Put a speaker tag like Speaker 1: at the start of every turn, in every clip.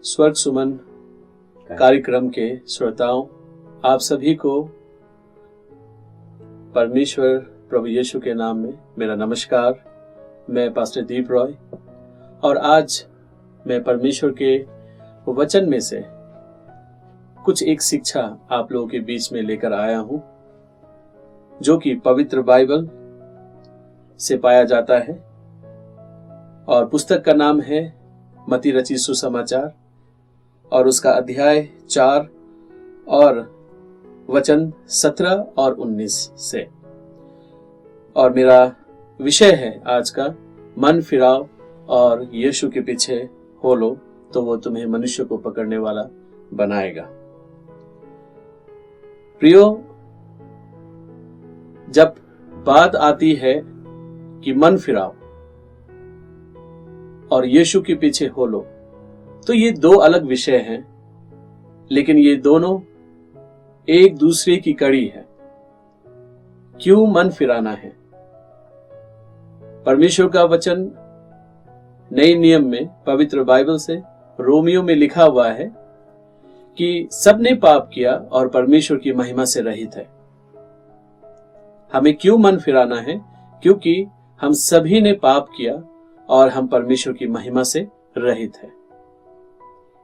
Speaker 1: स्वर्ग सुमन कार्यक्रम के श्रोताओं, आप सभी को परमेश्वर प्रभु यीशु के नाम में मेरा नमस्कार। मैं पास्टर दीप रॉय और आज मैं परमेश्वर के वचन में से कुछ एक शिक्षा आप लोगों के बीच में लेकर आया हूं, जो कि पवित्र बाइबल से पाया जाता है। और पुस्तक का नाम है मत्ती रचित सुसमाचार और उसका अध्याय 4 और वचन 17 और 19 से। और मेरा विषय है आज का, मन फिराओ और यीशु के पीछे हो लो तो वो तुम्हें मनुष्य को पकड़ने वाला बनाएगा। प्रियो, जब बात आती है कि मन फिराओ और यीशु के पीछे हो लो, तो ये दो अलग विषय हैं, लेकिन ये दोनों एक दूसरे की कड़ी है। क्यों मन फिराना है? परमेश्वर का वचन नए नियम में पवित्र बाइबल से रोमियो में लिखा हुआ है कि सबने पाप किया और परमेश्वर की महिमा से रहित है। हमें क्यों मन फिराना है? क्योंकि हम सभी ने पाप किया और हम परमेश्वर की महिमा से रहित है।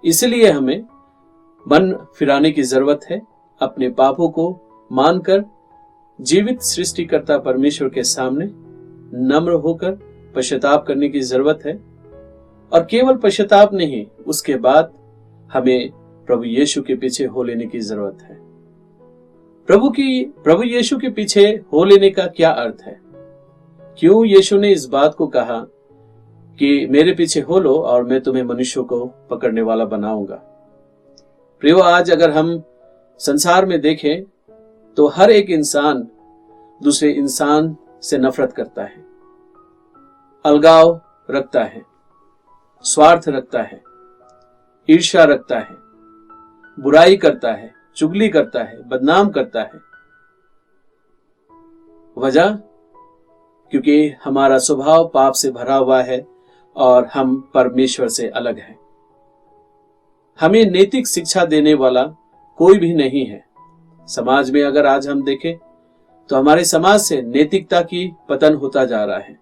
Speaker 1: इसलिए हमें मन फिराने की जरूरत है। अपने पापों को मानकर जीवित सृष्टिकर्ता परमेश्वर के सामने नम्र होकर पश्चाताप करने की जरूरत है। और केवल पश्चाताप नहीं, उसके बाद हमें प्रभु यीशु के पीछे हो लेने की जरूरत है। प्रभु यीशु के पीछे हो लेने का क्या अर्थ है? क्यों यीशु ने इस बात को कहा कि मेरे पीछे हो लो और मैं तुम्हें मनुष्यों को पकड़ने वाला बनाऊंगा? प्रियो, आज अगर हम संसार में देखें तो हर एक इंसान दूसरे इंसान से नफरत करता है, अलगाव रखता है, स्वार्थ रखता है, ईर्ष्या रखता है, बुराई करता है, चुगली करता है, बदनाम करता है। वजह क्योंकि हमारा स्वभाव पाप से भरा हुआ है और हम परमेश्वर से अलग हैं। हमें नैतिक शिक्षा देने वाला कोई भी नहीं है। समाज में अगर आज हम देखें तो हमारे समाज से नैतिकता की पतन होता जा रहा है।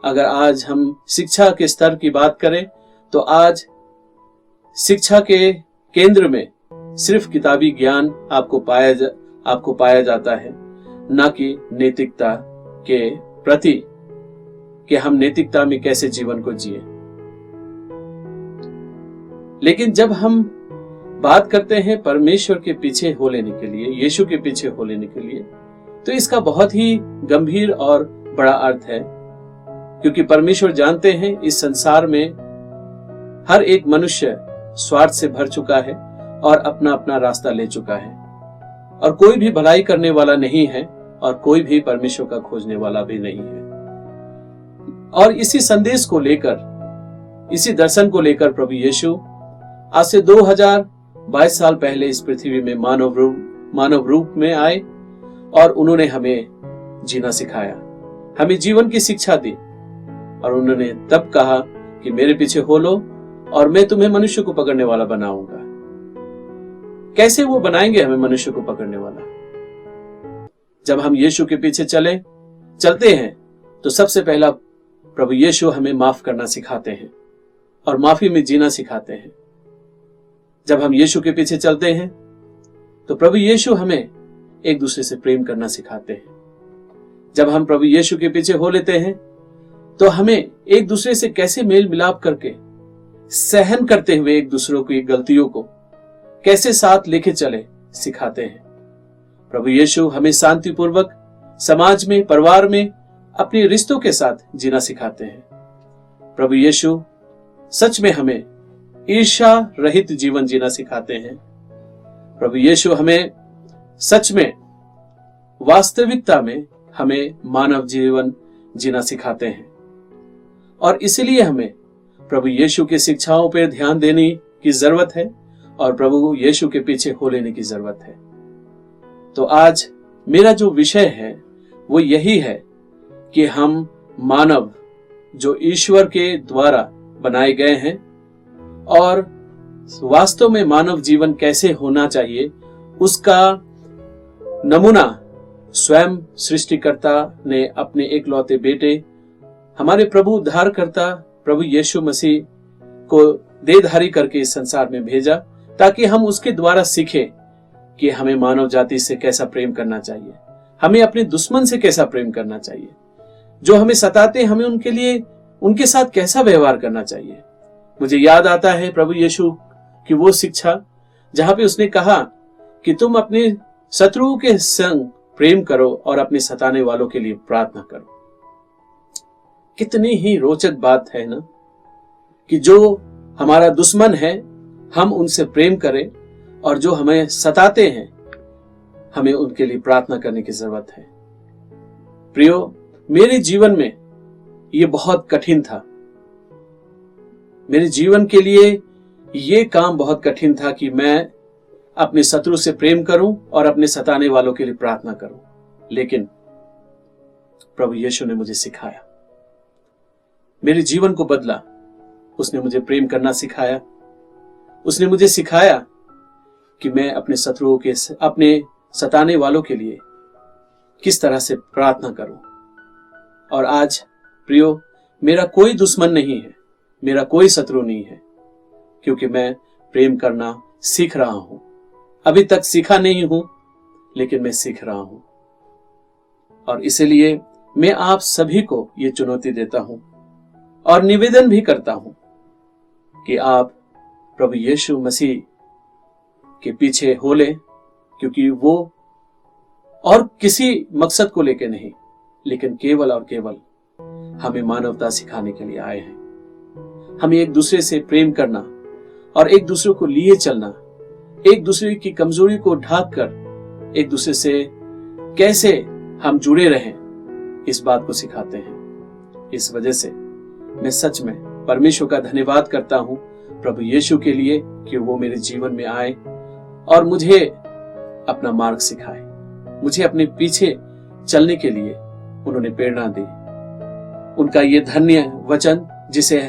Speaker 1: अगर आज हम शिक्षा के स्तर की बात करें तो आज शिक्षा के केंद्र में सिर्फ किताबी ज्ञान आपको पाया जाता है, न कि नैतिकता के प्रति कि हम नैतिकता में कैसे जीवन को जिए। लेकिन जब हम बात करते हैं परमेश्वर के पीछे हो लेने के लिए, यीशु के पीछे हो लेने के लिए, तो इसका बहुत ही गंभीर और बड़ा अर्थ है। क्योंकि परमेश्वर जानते हैं इस संसार में हर एक मनुष्य स्वार्थ से भर चुका है और अपना अपना रास्ता ले चुका है, और कोई भी भलाई करने वाला नहीं है और कोई भी परमेश्वर का खोजने वाला भी नहीं है। और इसी संदेश को लेकर, इसी दर्शन को लेकर प्रभु यीशु आज से 2022 साल पहले इस पृथ्वी में मानव रूप में आए और उन्होंने हमें जीना सिखाया, हमें जीवन की शिक्षा दी। और उन्होंने तब कहा कि मेरे पीछे हो लो और मैं तुम्हें मनुष्य को पकड़ने वाला बनाऊंगा। कैसे वो बनाएंगे हमें मनुष्य को पकड़ने वाला? जब हम यीशु के पीछे चलते हैं तो सबसे पहला प्रभु यीशु हमें माफ करना सिखाते हैं और माफी में जीना सिखाते हैं। जब हम यीशु के पीछे चलते हैं तो प्रभु यीशु हमें एक दूसरे से प्रेम करना सिखाते हैं। जब हम प्रभु यीशु के पीछे हो लेते हैं तो हमें एक दूसरे से कैसे मेल मिलाप करके, सहन करते हुए एक दूसरों की गलतियों को कैसे साथ लेके चले सिखाते हैं। प्रभु यीशु हमें शांतिपूर्वक समाज में, परिवार में, अपने रिश्तों के साथ जीना सिखाते हैं। प्रभु यीशु सच में हमें ईर्ष्या रहित जीवन जीना सिखाते हैं। प्रभु यीशु हमें सच में वास्तविकता में हमें मानव जीवन जीना सिखाते हैं। और इसलिए हमें प्रभु यीशु की शिक्षाओं पर ध्यान देने की जरूरत है और प्रभु यीशु के पीछे हो लेने की जरूरत है। तो आज मेरा जो विषय है वो यही है कि हम मानव जो ईश्वर के द्वारा बनाए गए हैं और वास्तव में मानव जीवन कैसे होना चाहिए उसका नमूना स्वयं सृष्टिकर्ता ने अपने एकलौते बेटे हमारे प्रभु उद्धारकर्ता प्रभु यीशु मसीह को देहधारी करके इस संसार में भेजा, ताकि हम उसके द्वारा सीखें कि हमें मानव जाति से कैसा प्रेम करना चाहिए, हमें अपने दुश्मन से कैसा प्रेम करना चाहिए, जो हमें सताते हमें उनके साथ कैसा व्यवहार करना चाहिए। मुझे याद आता है प्रभु यीशु की वो शिक्षा जहां पे उसने कहा कि तुम अपने शत्रुओं के संग प्रेम करो और अपने सताने वालों के लिए प्रार्थना करो। कितनी ही रोचक बात है ना कि जो हमारा दुश्मन है हम उनसे प्रेम करें और जो हमें सताते हैं हमें उनके लिए प्रार्थना करने की जरूरत है। प्रियो, मेरे जीवन में ये बहुत कठिन था। मेरे जीवन के लिए ये काम बहुत कठिन था कि मैं अपने शत्रु से प्रेम करूं और अपने सताने वालों के लिए प्रार्थना करूं। लेकिन प्रभु यीशु ने मुझे सिखाया, मेरे जीवन को बदला। उसने मुझे प्रेम करना सिखाया। उसने मुझे सिखाया कि मैं अपने शत्रुओं के, अपने सताने वालों के लिए किस तरह से प्रार्थना करूं। और आज प्रियो, मेरा कोई दुश्मन नहीं है, मेरा कोई शत्रु नहीं है, क्योंकि मैं प्रेम करना सीख रहा हूं। अभी तक सीखा नहीं हूं, लेकिन मैं सीख रहा हूं। और इसलिए मैं आप सभी को ये चुनौती देता हूं और निवेदन भी करता हूं कि आप प्रभु यीशु मसीह के पीछे हो ले, क्योंकि वो और किसी मकसद को लेकर नहीं, लेकिन केवल और केवल हमें मानवता सिखाने के लिए आए हैं। हमें एक दूसरे से प्रेम करना और एक दूसरे को लिए चलना, एक दूसरे की कमजोरी को ढाक कर एक दूसरे से कैसे हम जुड़े रहें, इस बात को सिखाते हैं। इस वजह से मैं सच में परमेश्वर का धन्यवाद करता हूं प्रभु यीशु के लिए कि वो मेरे जीवन में आए और मुझे अपना मार्ग सिखाए, मुझे अपने पीछे चलने के लिए उन्होंने प्रेरणा दी। उनका ये धन्य वचन जिसे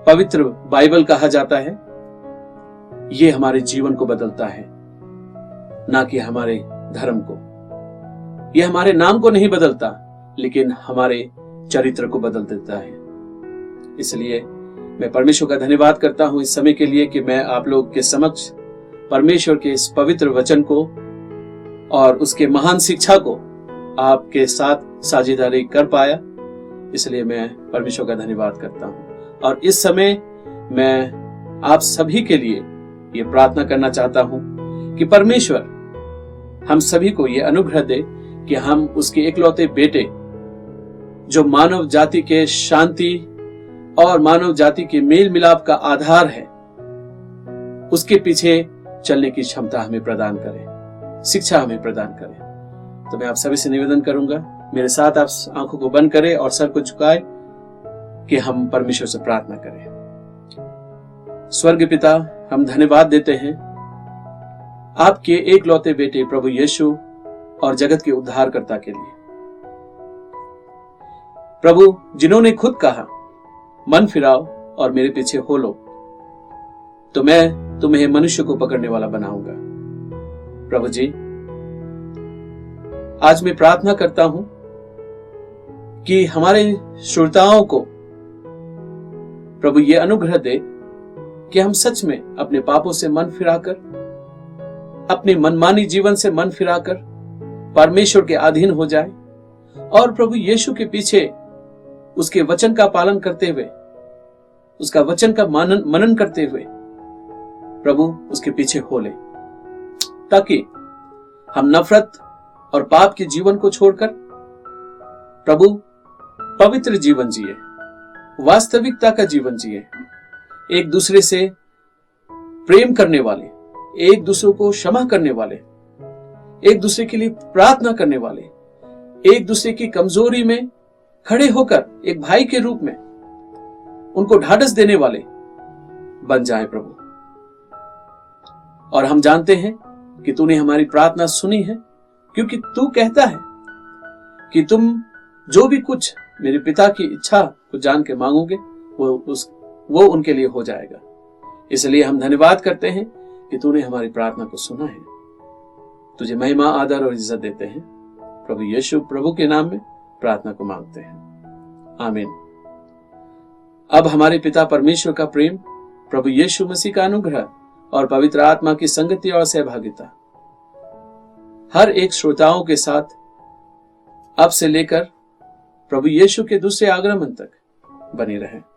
Speaker 1: पवित्र बाइबल कहा जाता है, ये हमारे जीवन को बदलता है, ना कि हमारे धर्म को। यह हमारे नाम को नहीं बदलता, लेकिन हमारे चरित्र को बदल देता है। इसलिए मैं परमेश्वर का धन्यवाद करता हूं इस समय के लिए कि मैं आप लोग के समक्ष परमेश्वर के इस पवित्र वचन को और उसके महान शिक्षा को आपके साथ साझेदारी कर पाया। इसलिए मैं परमेश्वर का धन्यवाद करता हूं। और इस समय मैं आप सभी के लिए ये प्रार्थना करना चाहता हूं कि परमेश्वर हम सभी को ये अनुग्रह दे कि हम उसके एकलौते बेटे, जो मानव जाति के शांति और मानव जाति के मेल मिलाप का आधार है, उसके पीछे चलने की क्षमता हमें प्रदान करे, शिक्षा हमें प्रदान करे। तो मैं आप सभी से निवेदन करूंगा, मेरे साथ आप आंखों को बंद करें और सर को झुकाएं कि हम परमेश्वर से प्रार्थना करें। स्वर्ग पिता, हम धन्यवाद देते हैं आपके एकलौते बेटे प्रभु यीशु और जगत के उद्धारकर्ता के लिए। प्रभु, जिन्होंने खुद कहा मन फिराओ और मेरे पीछे हो लो, तो मैं तुम्हें मनुष्य को पकड़ने वाला बनाऊंगा। प्रभु जी, आज मैं प्रार्थना करता हूं कि हमारे श्रोताओं को प्रभु ये अनुग्रह दे कि हम सच में अपने पापों से मन फिराकर, अपने मनमानी जीवन से मन फिराकर परमेश्वर के अधीन हो जाए और प्रभु यीशु के पीछे उसके वचन का पालन करते हुए, उसका वचन का मनन करते हुए प्रभु उसके पीछे हो ले, ताकि हम नफरत और पाप के जीवन को छोड़कर प्रभु पवित्र जीवन जिए, वास्तविकता का जीवन जिए, एक दूसरे से प्रेम करने वाले, एक दूसरे को क्षमा करने वाले, एक दूसरे के लिए प्रार्थना करने वाले, एक दूसरे की कमजोरी में खड़े होकर एक भाई के रूप में उनको ढाढ़स देने वाले बन जाए प्रभु। और हम जानते हैं कि तूने हमारी प्रार्थना सुनी है, क्योंकि तू कहता है कि तुम जो भी कुछ मेरे पिता की इच्छा को जान के मांगोगे वो उनके लिए हो जाएगा। इसलिए हम धन्यवाद करते हैं कि तूने हमारी प्रार्थना को सुना है। तुझे महिमा, आदर और इज्जत देते हैं। प्रभु यीशु प्रभु के नाम में प्रार्थना को मांगते हैं, आमीन। अब हमारे पिता परमेश्वर का प्रेम, प्रभु यीशु मसीह का अनुग्रह और पवित्र आत्मा की संगति और सहभागिता हर एक श्रोताओं के साथ अब से लेकर प्रभु यीशु के दूसरे आगमन तक बनी रहे।